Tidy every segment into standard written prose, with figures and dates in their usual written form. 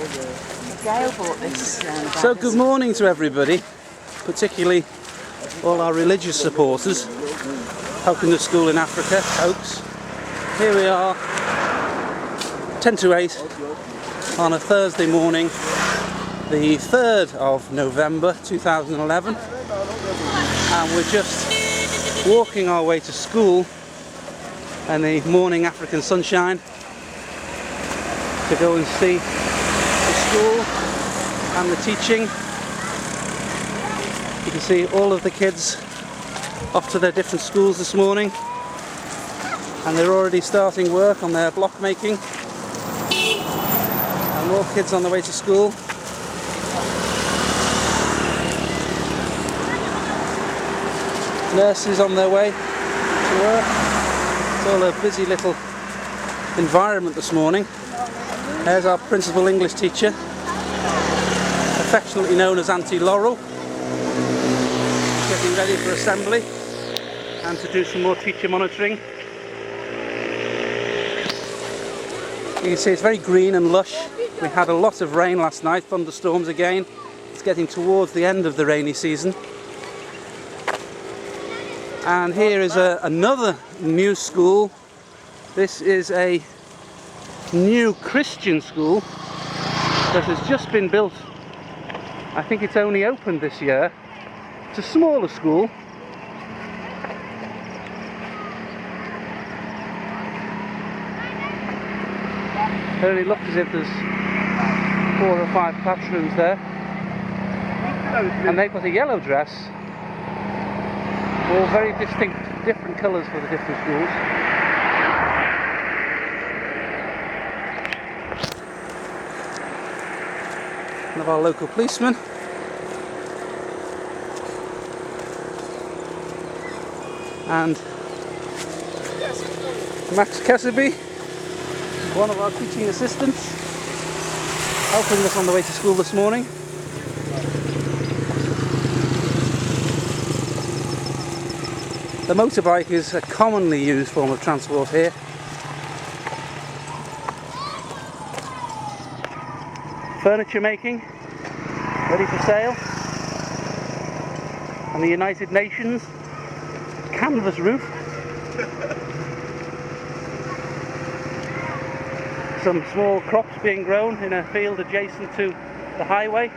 Gail bought this. So good morning to everybody, particularly all our religious supporters helping the school in Africa, OAKS. Here we are, 10 to 8 on a Thursday morning, the 3rd of November 2011, and we're just walking our way to school in the morning African sunshine to go and see the school and the teaching. You can see all of the kids off to their different schools this morning, and they're already starting work on their block making, and more kids on the way to school. Nurses on their way to work. It's all a busy little environment this morning. There's our principal English teacher, affectionately known as Auntie Laurel, getting ready for assembly and to do some more teacher monitoring. You can see it's very green and lush. We had a lot of rain last night, thunderstorms again. It's getting towards the end of the rainy season. And here is another new school. This is a new Christian school that has just been built. I think it's only opened this year. It's a smaller school. It only looks as if there's 4 or 5 classrooms there. And they've got a yellow dress. All very distinct, different colours for the different schools. One of our local policemen. And Max Kesaby, one of our teaching assistants, helping us on the way to school this morning. The motorbike is a commonly used form of transport here. Furniture making, ready for sale. And the United Nations canvas roof. Some small crops being grown in a field adjacent to the highway.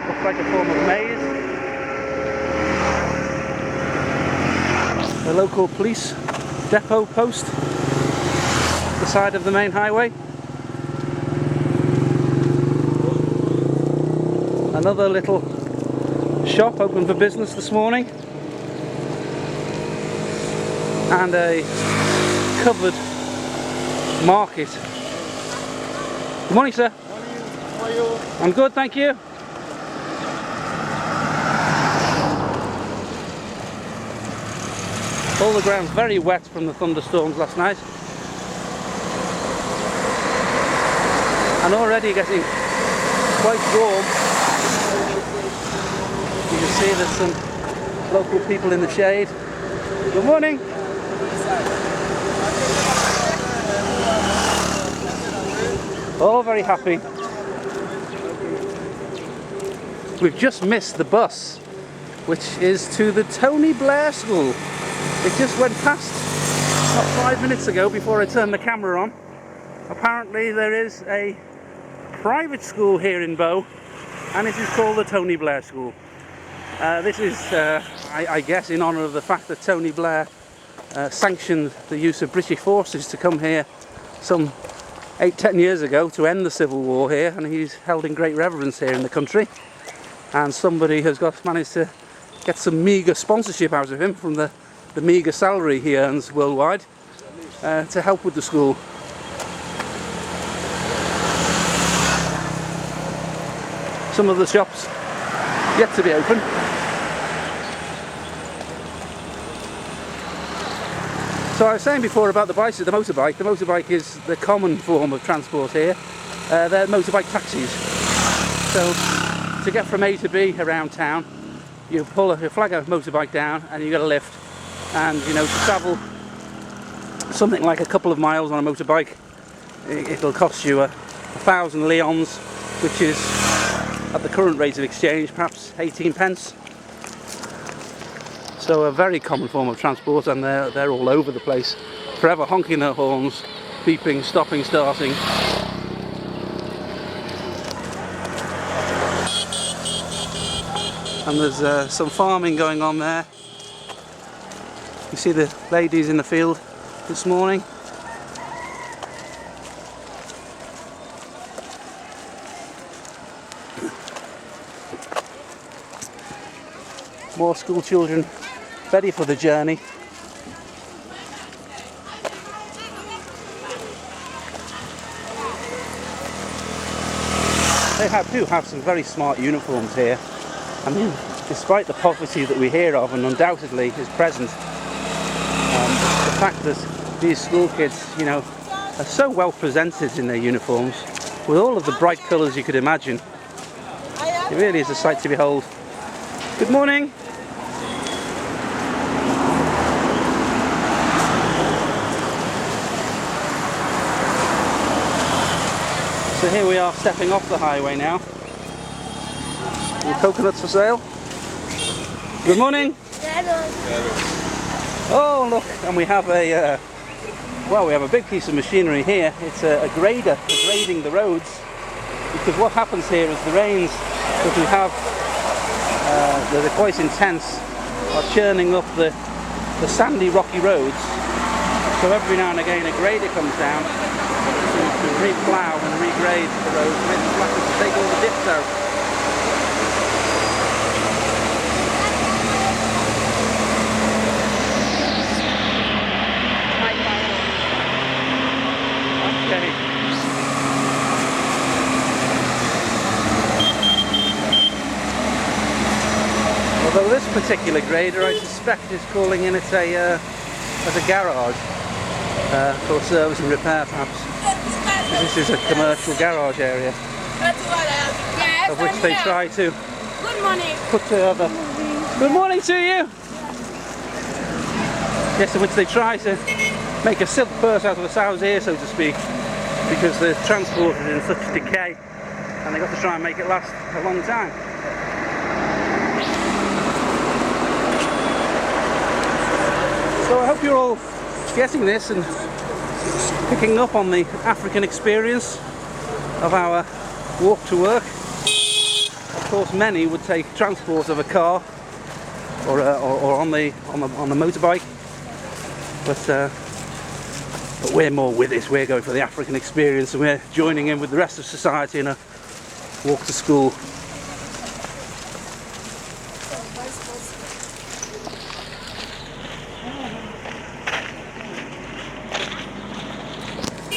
Looks like a form of maize. The local police depot post at the side of the main highway. Another little shop open for business this morning, and a covered market. Good morning, sir. How are you? I'm good, thank you. All the ground's very wet from the thunderstorms last night, and already getting quite warm. You can see there's some local people in the shade. Good morning. All very happy. We've just missed the bus, which is to the Tony Blair School. It just went past about 5 minutes ago before I turned the camera on. Apparently there is a private school here in Bow, and it is called the Tony Blair School. This is, I guess, in honour of the fact that Tony Blair sanctioned the use of British forces to come here some 8-10 years ago to end the civil war here, and he's held in great reverence here in the country. And somebody has managed to get some meagre sponsorship out of him from the meagre salary he earns worldwide to help with the school. Some of the shops yet to be open. So I was saying before about the motorbike. The motorbike is the common form of transport here. They're motorbike taxis. So to get from A to B around town, you flag a motorbike down and you get a lift. And you know, to travel something like a couple of miles on a motorbike, it'll cost you 1,000 leons, which is at the current rate of exchange perhaps 18 pence. So a very common form of transport, and they're all over the place, forever honking their horns, beeping, stopping, starting. And there's some farming going on there. You see the ladies in the field this morning. More school children ready for the journey. They do have some very smart uniforms here. I mean, despite the poverty that we hear of and undoubtedly is present, the fact that these school kids, you know, are so well presented in their uniforms, with all of the bright colours you could imagine, it really is a sight to behold. Good morning! So here we are stepping off the highway now. Coconuts for sale. Good morning. Oh look, and we have a we have a big piece of machinery here. It's a grader for grading the roads, because what happens here is the rains that we have, they're quite intense, are churning up the sandy rocky roads. So every now and again a grader comes down to re-plough and regrade the roads, make it flatter, to take all the dips out. Although this particular grader, I suspect, is calling in as a garage for service and repair, perhaps. This is a commercial garage area, of which they try to put together. Good morning to you. Yes, of which they try to make a silk purse out of a sow's ear, so to speak, because they're transported in such decay, and they've got to try and make it last a long time. So I hope you're all getting this and picking up on the African experience of our walk to work. Of course, many would take transport of a car or on the motorbike, but we're more with it. We're going for the African experience, and we're joining in with the rest of society in a walk to school.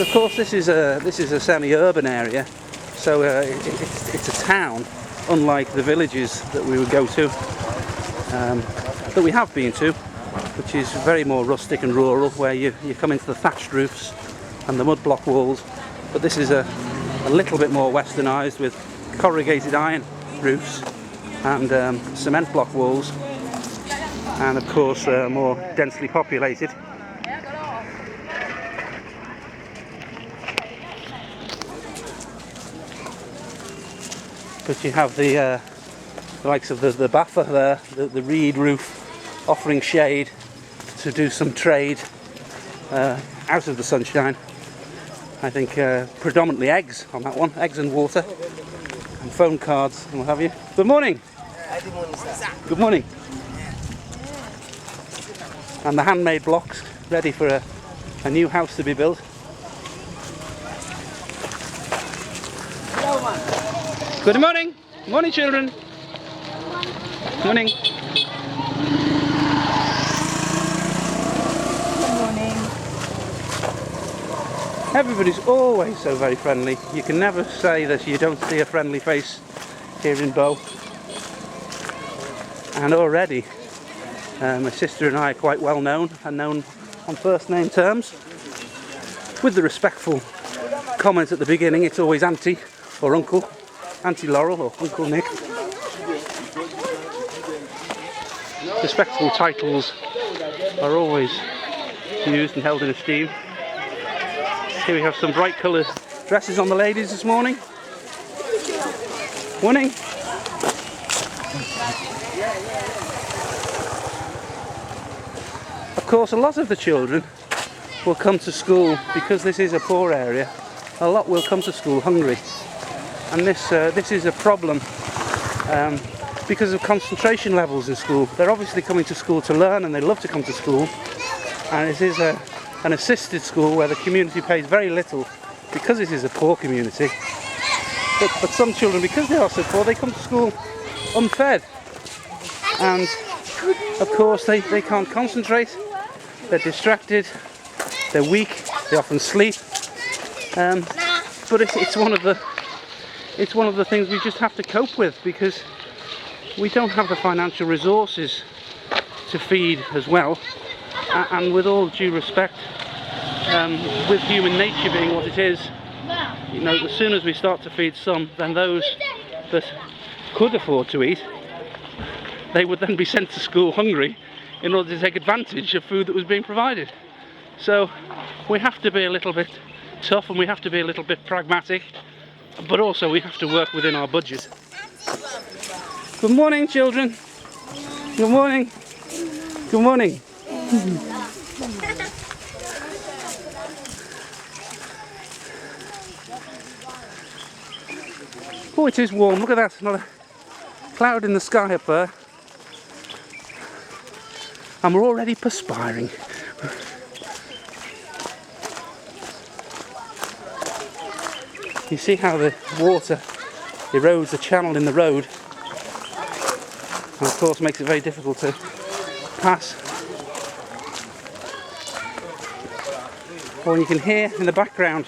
Of course, this is a semi-urban area, so it's a town, unlike the villages that we would go to, that we have been to, which is very more rustic and rural, where you come into the thatched roofs and the mud block walls. But this is a little bit more westernised, with corrugated iron roofs and cement block walls, and of course more densely populated. But you have the likes of the Baffa there, the reed roof, offering shade to do some trade out of the sunshine. I think predominantly eggs on that one, eggs and water, and phone cards and what have you. Good morning. Good morning. And the handmade blocks ready for a new house to be built. Good morning. Good morning, children. Good morning. Good morning. Everybody's always so very friendly. You can never say that you don't see a friendly face here in Bow. And already, my sister and I are quite well known, and known on first name terms. With the respectful comment at the beginning, it's always Auntie or Uncle. Auntie Laurel or Uncle Nick. Respectful titles are always used and held in esteem. Here we have some bright coloured dresses on the ladies this morning. Morning. Of course, a lot of the children will come to school, because this is a poor area, a lot will come to school hungry. And this is a problem because of concentration levels in school. They're obviously coming to school to learn, and they love to come to school. And it is an assisted school where the community pays very little, because it is a poor community. But some children, because they are so poor, they come to school unfed. And of course they can't concentrate, they're distracted, they're weak, they often sleep. But it's one of the things we just have to cope with, because we don't have the financial resources to feed as well. And with all due respect, with human nature being what it is, you know, as soon as we start to feed some, then those that could afford to eat, they would then be sent to school hungry in order to take advantage of food that was being provided. So we have to be a little bit tough, and we have to be a little bit pragmatic, but also we have to work within our budget. Good morning, children. Good morning. Good morning. Oh, it is warm. Look at that. Not a cloud in the sky up there. And we're already perspiring. You see how the water erodes the channel in the road, and of course makes it very difficult to pass. Well, you can hear in the background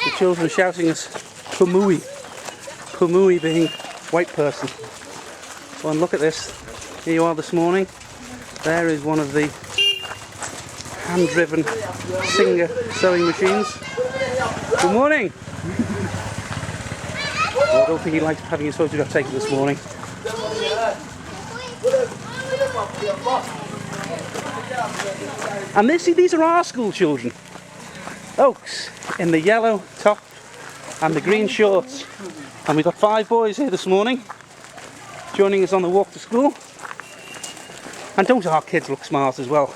the children shouting us Pumui. Pumui being white person. Well, and look at this. Here you are this morning. There is one of the hand-driven Singer sewing machines. Good morning. Well, I don't think he liked having his photograph taken this morning. And these are our school children. Oaks in the yellow top and the green shorts. And we've got 5 boys here this morning joining us on the walk to school. And don't our kids look smart as well?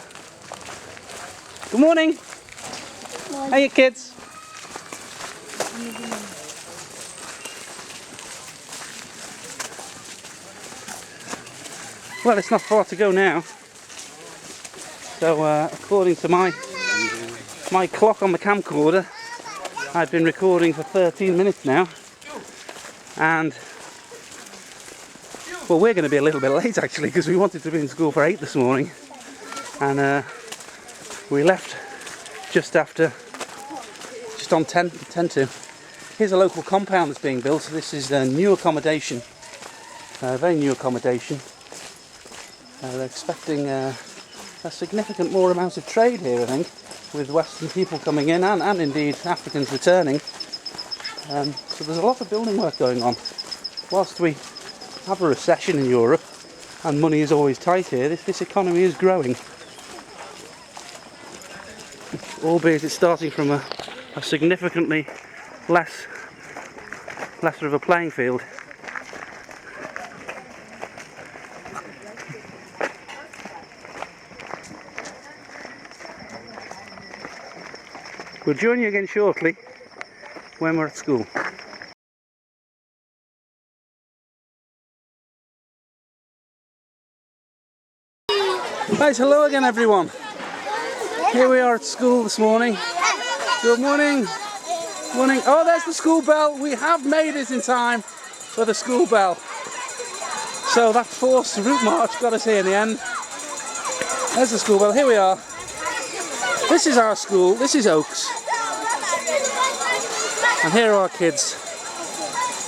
Good morning. Hey, kids. Well, it's not far to go now. So, according to my clock on the camcorder, I've been recording for 13 minutes now. And, well, we're going to be a little bit late actually, because we wanted to be in school for 8 this morning. And we left just on 10 to. Here's a local compound that's being built. This is new accommodation, very new accommodation. They're expecting a significant more amount of trade here, I think, with Western people coming in and indeed Africans returning. So there's a lot of building work going on. Whilst we have a recession in Europe and money is always tight here, this economy is growing. Albeit it's starting from a significantly lesser of a playing field. We'll join you again shortly when we're at school. Right, hello again everyone. Here we are at school this morning. Good morning. Morning. Oh, there's the school bell. We have made it in time for the school bell. So that forced route march got us here in the end. There's the school bell. Here we are. This is our school. This is Oaks. And here are our kids.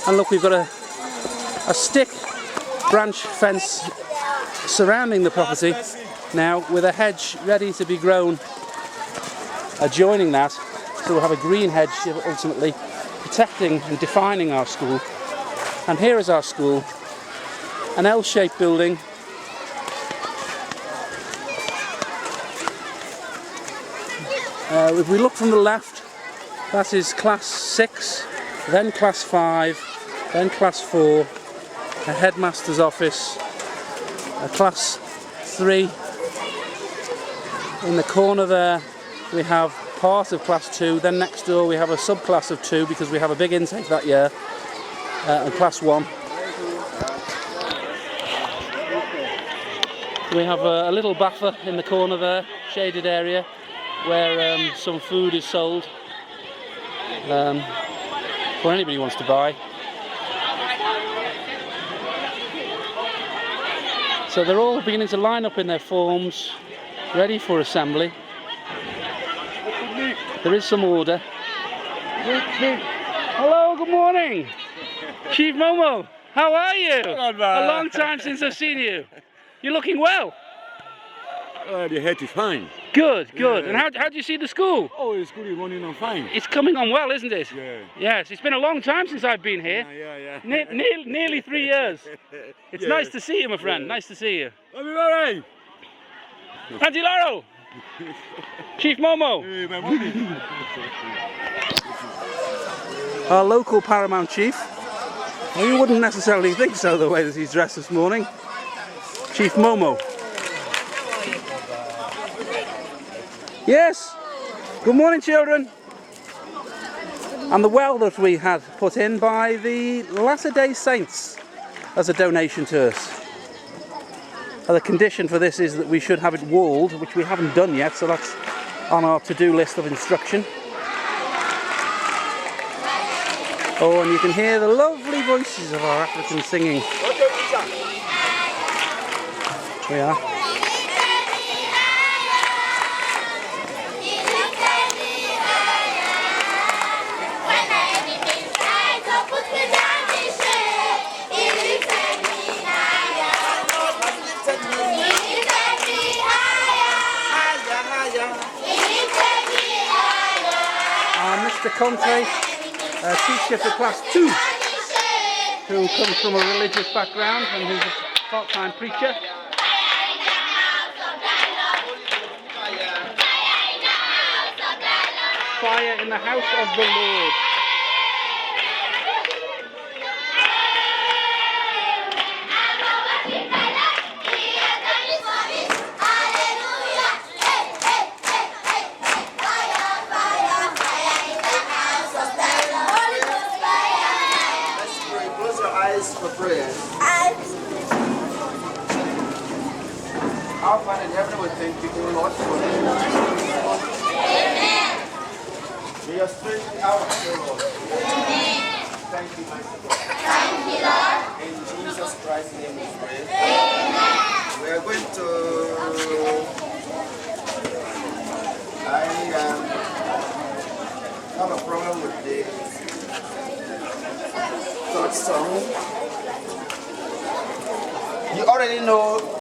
And look, we've got a stick branch fence surrounding the property now, with a hedge ready to be grown adjoining that. So we'll have a green hedge ultimately protecting and defining our school. And here is our school, an L-shaped building. If we look from the left, that is class 6, then class 5, then class 4, a headmaster's office, a class 3. In the corner there we have part of class 2, then next door we have a subclass of 2 because we have a big intake that year, and class 1. We have a little buffer in the corner there, shaded area, where some food is sold for anybody who wants to buy. So they're all beginning to line up in their forms, ready for assembly. There is some order. Hello, good morning. Chief Momo, how are you? A long time since I've seen you. You're looking well. The head is fine. Good, good. Yeah. And how do you see the school? Oh, the school is running on fine. It's coming on well, isn't it? Yeah. Yes, it's been a long time since I've been here. Yeah. Nearly 3 years. It's Yeah. nice to see you, my friend. Yeah. Nice to see you. Are you all right? Auntie Laro! Chief Momo! Hey, my mommy. Our local Paramount Chief. Well, you wouldn't necessarily think so, the way that he's dressed this morning. Chief Momo. Yes! Good morning, children! And the well that we had put in by the Latter-day Saints as a donation to us. The condition for this is that we should have it walled, which we haven't done yet, so that's on our to-do list of instruction. Oh, and you can hear the lovely voices of our Africans singing. We are. Mr. Conte, a teacher for class 2, who comes from a religious background and who's a part-time preacher. Fire in the house of the Lord. For prayer. Our Father in heaven, we thank you, O Lord, for the Amen. May your spirit be out of your Lord. Amen. Thank you, mighty God. Thank you, Lord. In Jesus Christ's name we pray. Amen. We are going to have a problem with the third song. You already know